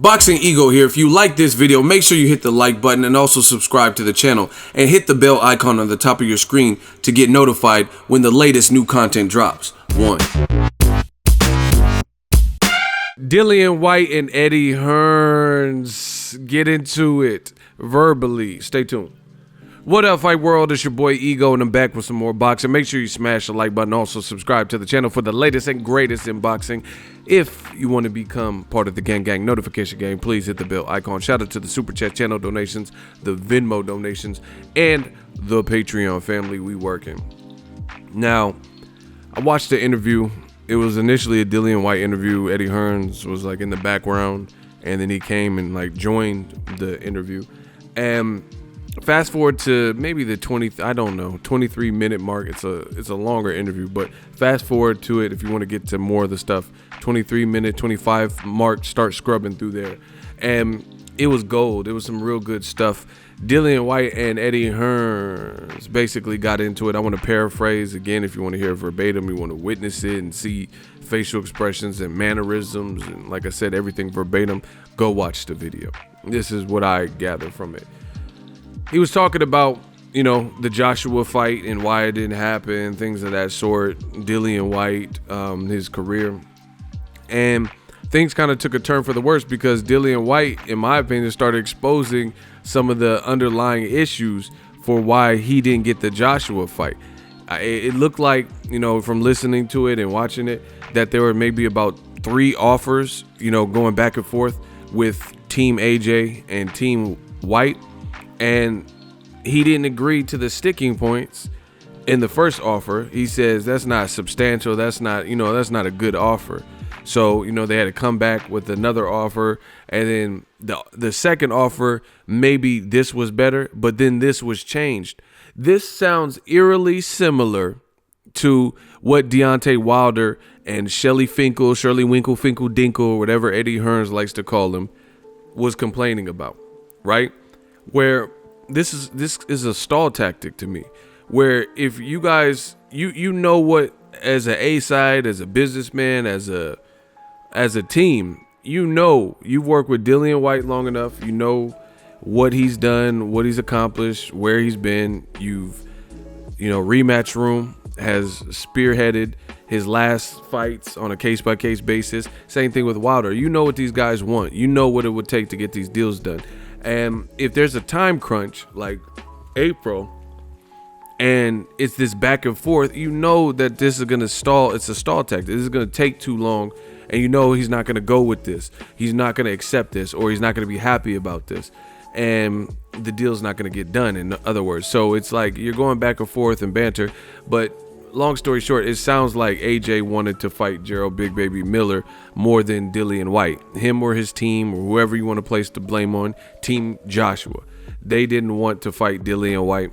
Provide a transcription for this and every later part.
Boxingego here. If you like this video, make sure you hit the like button and also subscribe to the channel and hit the bell icon on the top of your screen to get notified when the latest new content drops. Dillian Whyte and Eddie Hern get into it verbally. Stay tuned. What up, fight world? It's your boy Ego, and I'm back with some more boxing. Make sure you smash the like button. Also subscribe to the channel for the latest and greatest in boxing. If you want to become part of the gang notification game, please hit the bell icon. Shout out to the super chat channel donations, the Venmo donations, and the Patreon family. We working. Now, I watched the interview. It was initially a Dillian Whyte interview. Eddie Hern was like in the background, and then he came and like joined the interview. And fast forward to maybe the 23-minute mark. It's a longer interview, but fast forward to it if you want to get to more of the stuff. 23-minute, 25 mark, start scrubbing through there. And it was gold. It was some real good stuff. Dillian Whyte and Eddie Hern basically got into it. I want to paraphrase again. If you want to hear it verbatim, you want to witness it and see facial expressions and mannerisms, and like I said, everything verbatim, go watch the video. This is what I gather from it. He was talking about, you know, the Joshua fight and why it didn't happen, things of that sort. Dillian Whyte, his career. And things kind of took a turn for the worse because Dillian Whyte, in my opinion, started exposing some of the underlying issues for why he didn't get the Joshua fight. It looked like, you know, from listening to it and watching it, that there were maybe about 3 offers, you know, going back and forth with Team AJ and Team Whyte. And he didn't agree to the sticking points in the first offer. He says that's not substantial. That's not a good offer. So, you know, they had to come back with another offer. And then the second offer, maybe this was better, but then this was changed. This sounds eerily similar to what Deontay Wilder and Shirley Winkle, Finkel Dinkle, whatever Eddie Hearns likes to call him, was complaining about, right? Where this is a stall tactic to me, where if you guys, you know what, as an A-side, as a businessman, as a team, you know, you've worked with Dillian Whyte long enough, you know what he's done, what he's accomplished, where he's been. Rematch Room has spearheaded his last fights on a case-by-case basis. Same thing with Wilder. You know what these guys want. You know what it would take to get these deals done. And if there's a time crunch like April and it's this back and forth, you know that this is going to stall. It's a stall tactic. This is going to take too long. And you know he's not going to go with this. He's not going to accept this, or he's not going to be happy about this. And the deal's not going to get done, in other words. So it's like you're going back and forth and banter. But long story short, it sounds like AJ wanted to fight Gerald Big Baby Miller more than Dillian Whyte. Him or his team, or whoever you want to place the blame on, Team Joshua. They didn't want to fight Dillian Whyte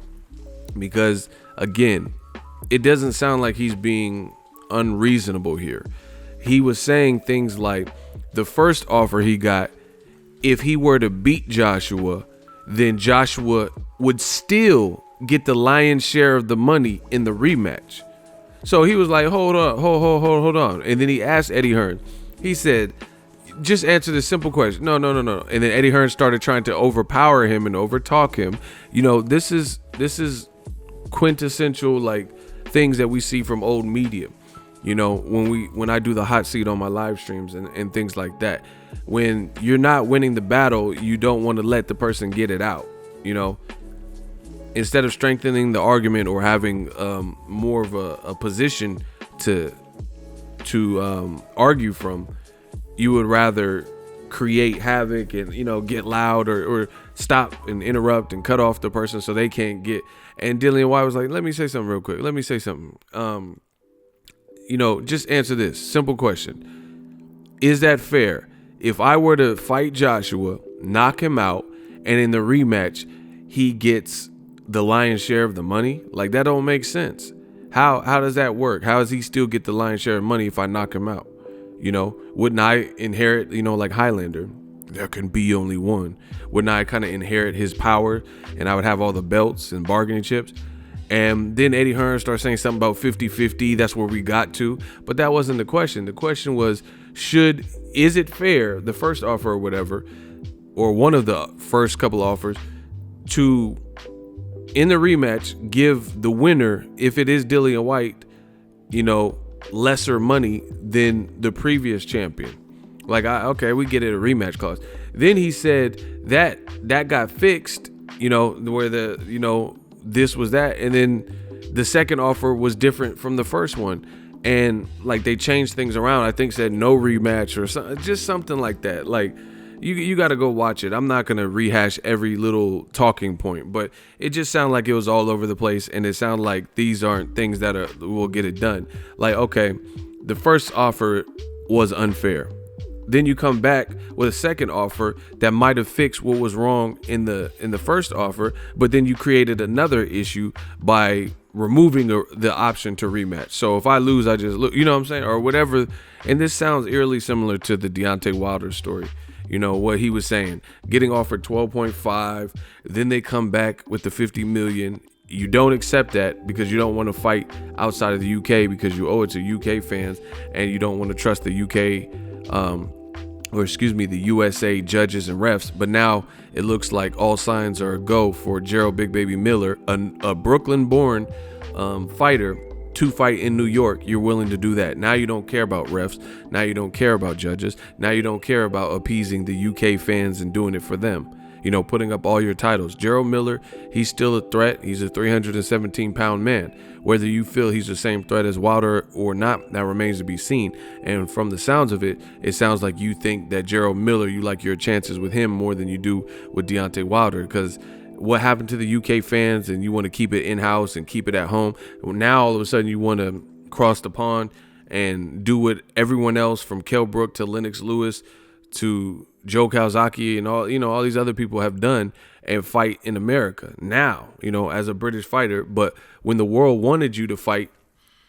because, again, it doesn't sound like he's being unreasonable here. He was saying things like the first offer he got, if he were to beat Joshua, then Joshua would still get the lion's share of the money in the rematch. So he was like, hold on. And then he asked Eddie Hern. He said, just answer this simple question. No. And then Eddie Hern started trying to overpower him and overtalk him. You know, this is quintessential like things that we see from old media. You know, when I do the hot seat on my live streams and things like that, when you're not winning the battle, you don't want to let the person get it out. You know, instead of strengthening the argument or having more of a position to argue from, you would rather create havoc and, you know, get loud or stop and interrupt and cut off the person so they can't get. And Dillian Whyte was like, let me say something real quick. You know, just answer this simple question. Is that fair? If I were to fight Joshua, knock him out, and in the rematch, he gets the lion's share of the money? Like, that don't make sense. How does that work? How does he still get the lion's share of money if I knock him out? You know, wouldn't I inherit, you know, like Highlander, there can be only one. Wouldn't I kind of inherit his power and I would have all the belts and bargaining chips? And then Eddie Hern started saying something about 50-50. That's where we got to. But that wasn't the question. The question was, is it fair, the first offer or whatever, or one of the first couple offers, to, in the rematch, give the winner, if it is Dillian Whyte, lesser money than the previous champion? Like, okay, we get it, a rematch clause. Then he said that got fixed, where this was that, and then the second offer was different from the first one, and like they changed things around. I think said no rematch or something, just something like that. Like, you got to go watch it. I'm not gonna rehash every little talking point, but it just sounded like it was all over the place, and it sounded like these aren't things that will get it done. Like, okay, the first offer was unfair. Then you come back with a second offer that might have fixed what was wrong in the first offer, but then you created another issue by removing the option to rematch. So if I lose, I just lose, you know what I'm saying, or whatever. And this sounds eerily similar to the Deontay Wilder story. What he was saying, getting offered 12.5, then they come back with the 50 million. You don't accept that because you don't want to fight outside of the UK because you owe it to UK fans, and you don't want to trust the UK the USA judges and refs. But now it looks like all signs are a go for Gerald Big Baby Miller, a Brooklyn-born fighter, to fight in New York. You're willing to do that. Now you don't care about refs. Now you don't care about judges. Now you don't care about appeasing the UK fans and doing it for them. Putting up all your titles. Gerald Miller, he's still a threat. He's a 317-pound man. Whether you feel he's the same threat as Wilder or not, that remains to be seen. And from the sounds of it, it sounds like you think that Gerald Miller, you like your chances with him more than you do with Deontay Wilder. Because what happened to the UK fans, and you want to keep it in-house and keep it at home. Well, now all of a sudden you want to cross the pond and do what everyone else, from Kell Brook to Lennox Lewis to Joe Calzaghe and all these other people have done, and fight in America now, as a British fighter. But when the world wanted you to fight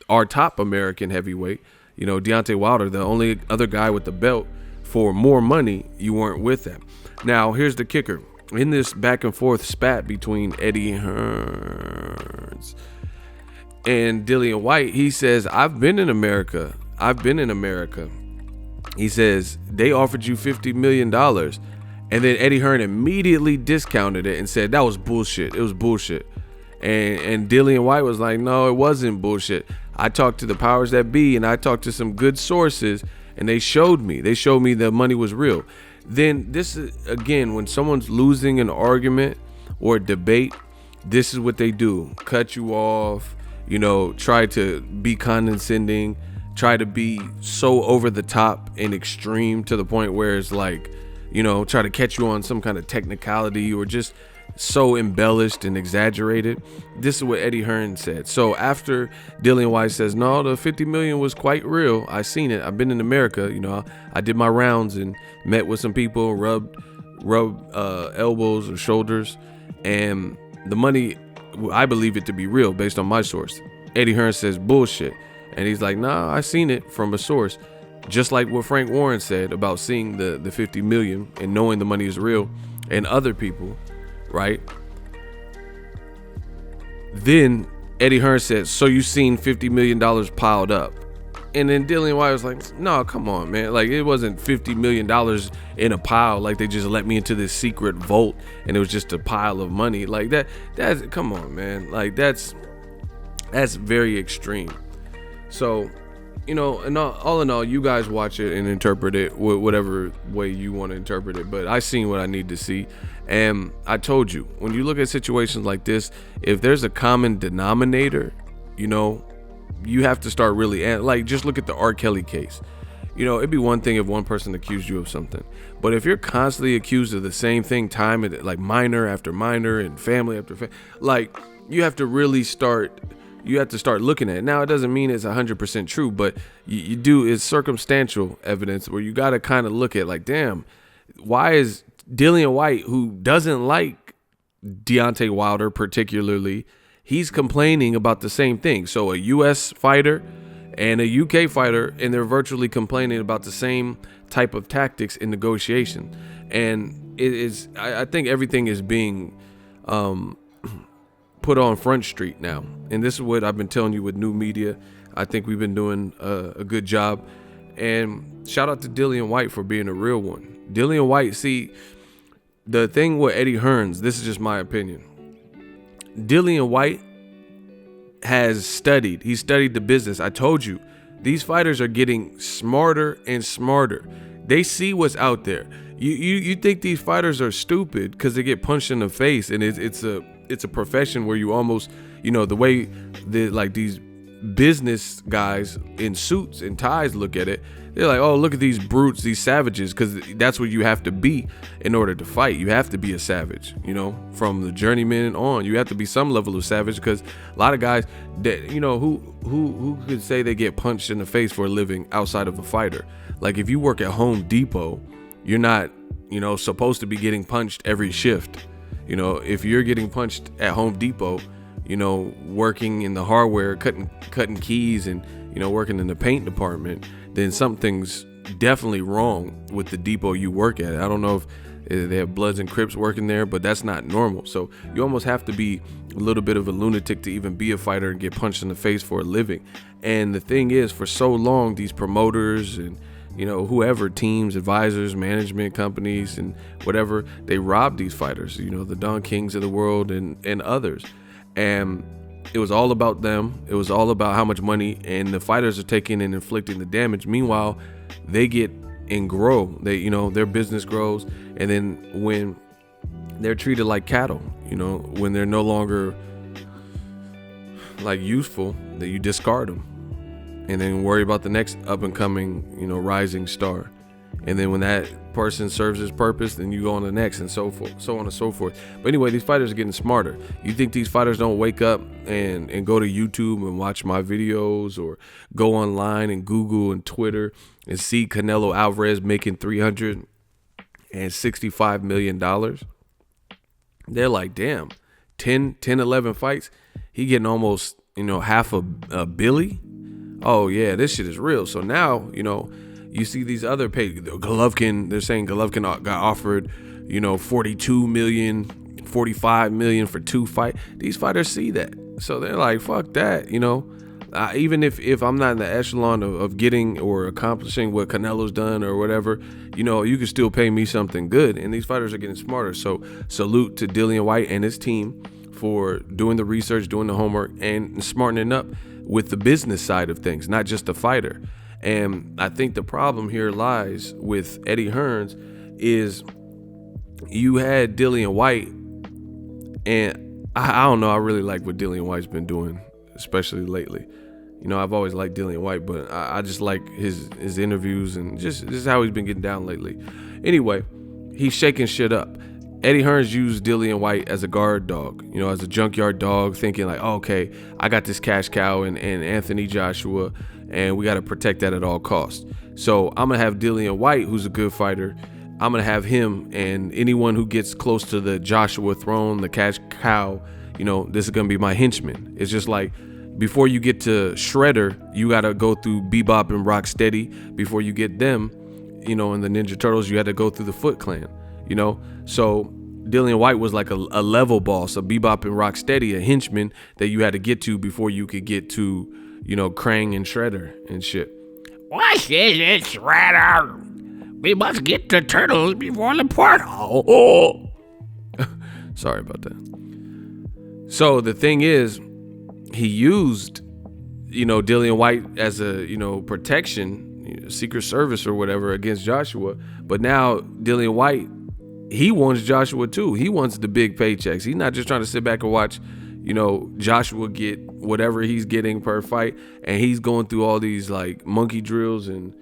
our top American heavyweight, Deontay Wilder, the only other guy with the belt, for more money, you weren't with that. Now, here's the kicker. In this back and forth spat between Eddie Hern and Dillian Whyte, he says, I've been in America. He says, they offered you $50 million. And then Eddie Hern immediately discounted it and said, that was bullshit. It was bullshit. And Dillian Whyte was like, no, it wasn't bullshit. I talked to the powers that be, and I talked to some good sources, and they showed me the money was real. Then this is, again, when someone's losing an argument or a debate, this is what they do. Cut you off, try to be condescending, try to be so over the top and extreme to the point where it's like, try to catch you on some kind of technicality, or just so embellished and exaggerated. This is what Eddie Hern said. So after Dillian Whyte says, no, the 50 million was quite real. I seen it. I've been in America. I did my rounds and met with some people, rubbed elbows or shoulders, and the money, I believe it to be real based on my source. Eddie Hern says bullshit. And he's like, nah, I seen it from a source. Just like what Frank Warren said about seeing the 50 million and knowing the money is real, and other people, right? Then Eddie Hern said, so you seen $50 million piled up. And then Dillian Whyte was like, no, come on, man. Like, it wasn't $50 million in a pile. Like, they just let me into this secret vault and it was just a pile of money. Like, that's, come on, man. Like, that's very extreme. So, and all in all, you guys watch it and interpret it whatever way you want to interpret it. But I seen what I need to see. And I told you, when you look at situations like this, if there's a common denominator, you have to start really, like, just look at the R. Kelly case. It'd be one thing if one person accused you of something, but if you're constantly accused of the same thing, like minor after minor and family after family, like, you have to really start looking at it. Now, it doesn't mean it's 100% true, but you do, it's circumstantial evidence where you got to kind of look at, like, damn, why is Dillian Whyte, who doesn't like Deontay Wilder particularly, he's complaining about the same thing. So a US fighter and a UK fighter, and they're virtually complaining about the same type of tactics in negotiation. And it is, I think everything is being put on Front Street now. And this is what I've been telling you with new media. I think we've been doing a good job. And shout out to Dillian Whyte for being a real one. Dillian Whyte, see, the thing with Eddie Hearns, this is just my opinion. Dillian Whyte has studied. He studied the business. I told you, these fighters are getting smarter and smarter. They see what's out there. You think these fighters are stupid because they get punched in the face, and it's a profession where you almost, the way these business guys in suits and ties look at it, they're like, oh, look at these brutes, these savages, because that's what you have to be in order to fight. You have to be a savage, from the journeyman on. You have to be some level of savage, because a lot of guys that, who could say they get punched in the face for a living outside of a fighter? Like, if you work at Home Depot, you're not, supposed to be getting punched every shift. If you're getting punched at Home Depot, working in the hardware, cutting keys and, working in the paint department, then something's definitely wrong with the depot you work at. I don't know if they have Bloods and Crips working there, but that's not normal. So you almost have to be a little bit of a lunatic to even be a fighter and get punched in the face for a living. And the thing is, for so long, these promoters and whoever, teams, advisors, management companies, and whatever, they robbed these fighters, the Don Kings of the world and others. And it was all about them. It was all about how much money, and the fighters are taking and inflicting the damage. Meanwhile, they get and grow. They, their business grows. And then when they're treated like cattle, when they're no longer like useful, that you discard them. And then worry about the next up and coming, rising star. And then when that person serves his purpose, then you go on the next, and so forth, so on and so forth. But anyway, these fighters are getting smarter. You think these fighters don't wake up and go to YouTube and watch my videos, or go online and Google and Twitter and see Canelo Alvarez making $365 million? They're like, damn, 11 fights. He getting almost, half a billy. Oh yeah, this shit is real. So now, you see these other Golovkin, they're saying Golovkin got offered, 42 million, 45 million for 2 fights. These fighters see that. So they're like, fuck that, even if I'm not in the echelon of getting or accomplishing what Canelo's done or whatever, you can still pay me something good. And these fighters are getting smarter. So salute to Dillian Whyte and his team for doing the research, doing the homework, and smartening up with the business side of things, not just the fighter. And I think the problem here lies with Eddie Hearns is you had Dillian Whyte, and I don't know, I really like what Dillian Whyte's been doing, especially lately. I've always liked Dillian Whyte, but I just like his interviews and just how he's been getting down lately. Anyway, he's shaking shit up. Eddie Hearns used Dillian Whyte as a guard dog, as a junkyard dog, thinking like, oh, okay, I got this cash cow and Anthony Joshua, and we got to protect that at all costs. So I'm going to have Dillian Whyte, who's a good fighter. I'm going to have him, and anyone who gets close to the Joshua throne, the cash cow, this is going to be my henchman. It's just like, before you get to Shredder, you got to go through Bebop and Rocksteady. Before you get them, in the Ninja Turtles, you had to go through the Foot Clan. So Dillian Whyte was like a level boss, a Bebop and Rocksteady, a henchman that you had to get to before you could get to, Krang and Shredder and shit. What is it, Shredder? We must get the turtles before the portal. Oh. Sorry about that. So the thing is, he used, Dillian Whyte as a, protection, Secret Service or whatever against Joshua. But now Dillian Whyte, he wants Joshua too. He wants the big paychecks. He's not just trying to sit back and watch, Joshua get whatever he's getting per fight, and he's going through all these like monkey drills and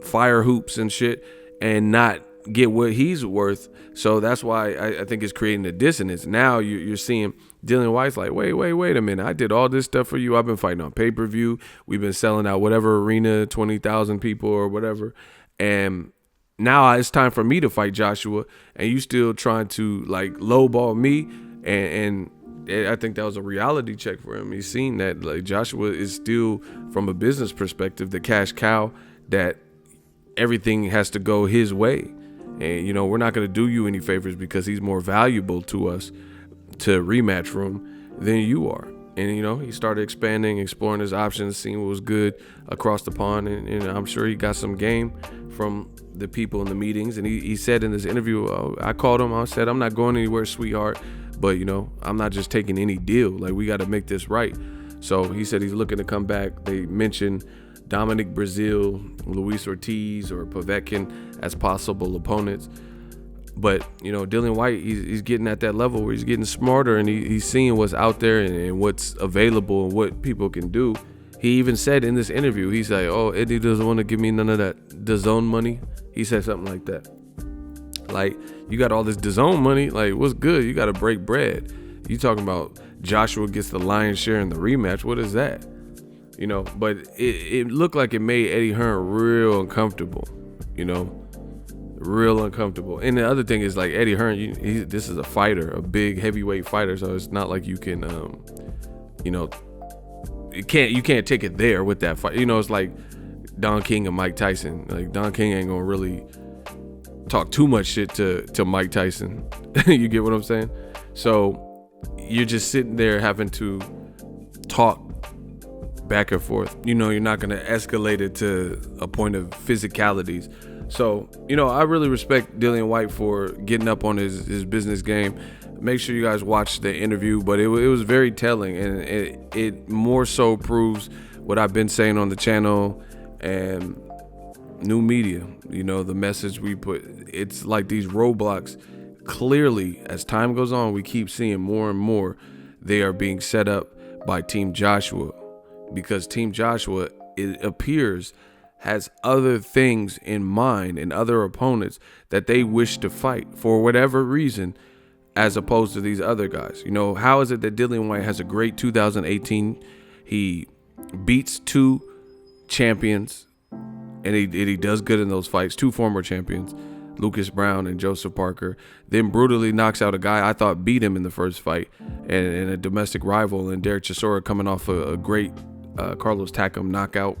fire hoops and shit, and not get what he's worth. So that's why I think it's creating a dissonance. Now you're seeing Dillian Whyte's like, wait a minute. I did all this stuff for you. I've been fighting on pay-per-view. We've been selling out whatever arena, 20,000 people or whatever, and now it's time for me to fight Joshua, and you still trying to like lowball me, and I think that was a reality check for him. He's seen that like Joshua is still, from a business perspective, the cash cow, that everything has to go his way, and we're not going to do you any favors because he's more valuable to us to rematch room than you are. And, you know, he started expanding, exploring his options, seeing what was good across the pond. And I'm sure he got some game from the people in the meetings. And he said in this interview, I called him, I said, I'm not going anywhere, sweetheart. But, you know, I'm not just taking any deal. Like, we got to make this right. So he said he's looking to come back. They mentioned Dominic Brazil, Luis Ortiz, or Povetkin as possible opponents. But, you know, Dillian Whyte, he's getting at that level where he's getting smarter, and he's seeing what's out there and what's available and what people can do. He even said in this interview, he's like, oh, Eddie doesn't want to give me none of that DAZN money. He said something like that. Like, you got all this DAZN money. Like, what's good? You got to break bread. You talking about Joshua gets the lion's share in the rematch. What is that? You know, but it looked like it made Eddie Hern real uncomfortable, you know. Real uncomfortable. And the other thing is, like, Eddie Hern, this is a fighter, a big heavyweight fighter, so it's not like you can you know, you can't take it there with that fight. You know, it's like Don King and Mike Tyson. Like, Don King ain't gonna really talk too much shit to Mike Tyson. You get what I'm saying? So you're just sitting there having to talk back and forth. You know, you're not gonna escalate it to a point of physicalities. So, you know, I really respect Dillian Whyte for getting up on his business game. Make sure you guys watch the interview, but it was very telling, and it more so proves what I've been saying on the channel and new media. You know, the message we put, it's like these roadblocks. Clearly, as time goes on, we keep seeing more and more they are being set up by Team Joshua, because Team Joshua, it appears, has other things in mind and other opponents that they wish to fight for whatever reason, as opposed to these other guys. You know, how is it that Dillian Whyte has a great 2018? He beats 2 champions, and he does good in those fights, 2 former champions, Lucas Brown and Joseph Parker, then brutally knocks out a guy I thought beat him in the first fight, and a domestic rival, and Derek Chisora coming off a great Carlos Takam knockout.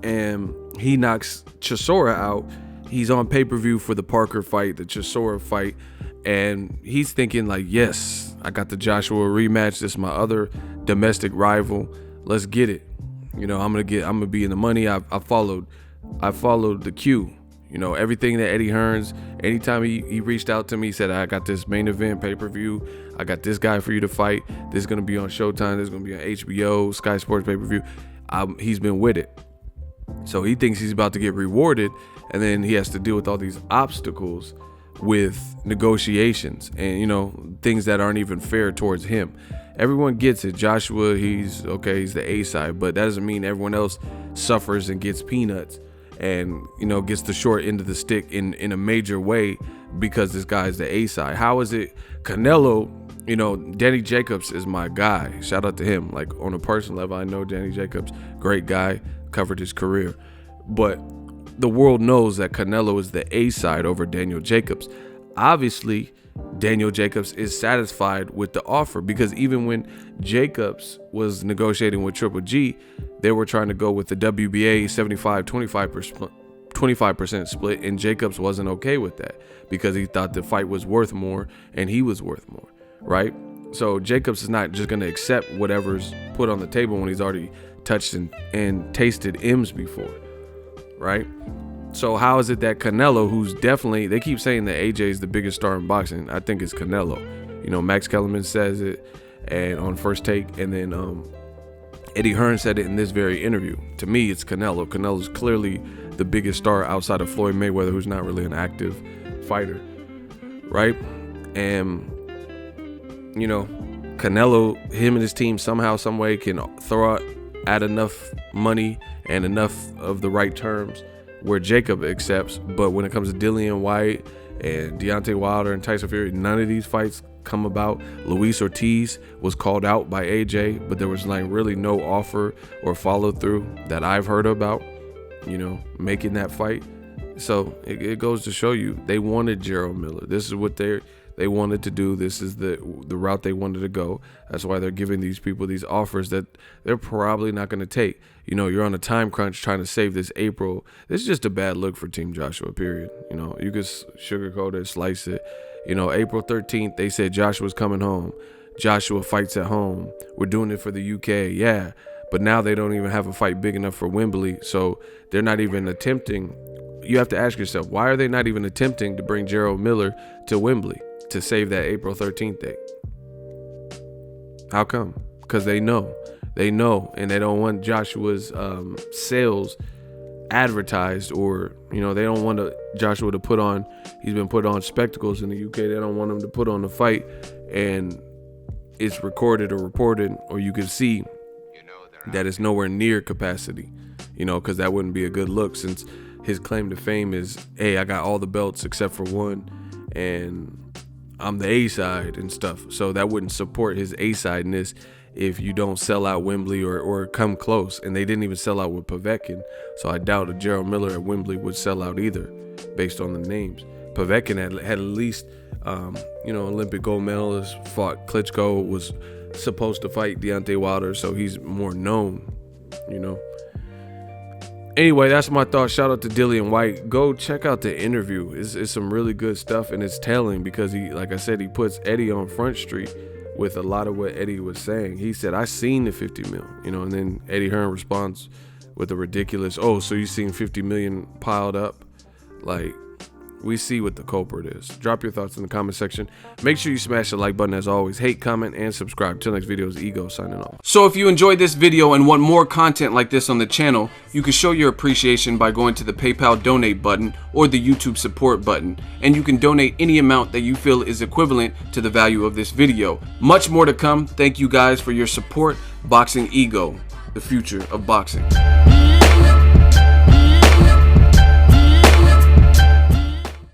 And he knocks Chisora out. He's on pay-per-view for the Parker fight, the Chisora fight, and he's thinking like, yes, I got the Joshua rematch. This is my other domestic rival. Let's get it. You know, I'm gonna be in the money. I followed the cue. You know, everything that Eddie Hearns, anytime he reached out to me, he said, I got this main event pay-per-view. I got this guy for you to fight. This is gonna be on Showtime. This is gonna be on HBO, Sky Sports pay-per-view. He's been with it. So he thinks he's about to get rewarded, and then he has to deal with all these obstacles with negotiations and, you know, things that aren't even fair towards him. Everyone gets it. Joshua, he's the A side, but that doesn't mean everyone else suffers and gets peanuts and, you know, gets the short end of the stick in a major way because this guy's the A side. How is it Canelo? You know, Danny Jacobs is my guy. Shout out to him. Like, on a personal level, I know Danny Jacobs, great guy, covered his career. But the world knows that Canelo is the A side over Daniel Jacobs. Obviously, Daniel Jacobs is satisfied with the offer, because even when Jacobs was negotiating with Triple G, they were trying to go with the WBA 75% split, and Jacobs wasn't okay with that because he thought the fight was worth more and he was worth more, right? So Jacobs is not just going to accept whatever's put on the table when he's already touched and tasted M's before, right? So how is it that Canelo, who's definitely, they keep saying that AJ is the biggest star in boxing. I think it's Canelo. You know, Max Kellerman says it and on First Take, and then Eddie Hern said it in this very interview. To me, it's Canelo. Canelo's clearly the biggest star outside of Floyd Mayweather, who's not really an active fighter, right? And, you know, Canelo, him and his team somehow, some way can throw out enough money and enough of the right terms where Jacob accepts. But when it comes to Dillian Whyte and Deontay Wilder and Tyson Fury, none of these fights come about. Luis Ortiz was called out by AJ, but there was like really no offer or follow through that I've heard about, you know, making that fight. So it goes to show you, they wanted Gerald Miller. This is what they wanted to do. This is the route they wanted to go. That's why they're giving these people these offers that they're probably not going to take. You know, you're on a time crunch trying to save this April. This is just a bad look for Team Joshua, period. You know, you could sugarcoat it, slice it. You know, April 13th, they said Joshua's coming home. Joshua fights at home. We're doing it for the UK. Yeah. But now they don't even have a fight big enough for Wembley. So they're not even attempting. You have to ask yourself, why are they not even attempting to bring Gerald Miller to Wembley to save that April 13th date? How come? Because they know, and they don't want Joshua's sales advertised, or they don't want Joshua to put on. He's been put on spectacles in the UK. They don't want him to put on the fight, and it's recorded or reported, or you can see that it's nowhere near capacity. Because that wouldn't be a good look, since his claim to fame is, hey, I got all the belts except for one, and I'm the A side and stuff. So that wouldn't support his A sideness if you don't sell out Wembley or come close. And they didn't even sell out with Povetkin. So I doubt a Gerald Miller at Wembley would sell out either, based on the names. Povetkin had at least, Olympic gold medalist, fought Klitschko, was supposed to fight Deontay Wilder, so he's more known, Anyway, that's my thought. Shout out to Dillian Whyte. Go check out the interview. It's some really good stuff, and it's telling because he, like I said, he puts Eddie on Front Street with a lot of what Eddie was saying. He said, I seen the 50 mil, and then Eddie Hern responds with a ridiculous, oh, so you seen 50 million piled up? Like, we see what the culprit is. Drop your thoughts in the comment section. Make sure you smash the like button as always. Hate, comment, and subscribe. Till next video is Ego signing off. So if you enjoyed this video and want more content like this on the channel, you can show your appreciation by going to the PayPal donate button or the YouTube support button. And you can donate any amount that you feel is equivalent to the value of this video. Much more to come. Thank you guys for your support. Boxingego, the future of boxing.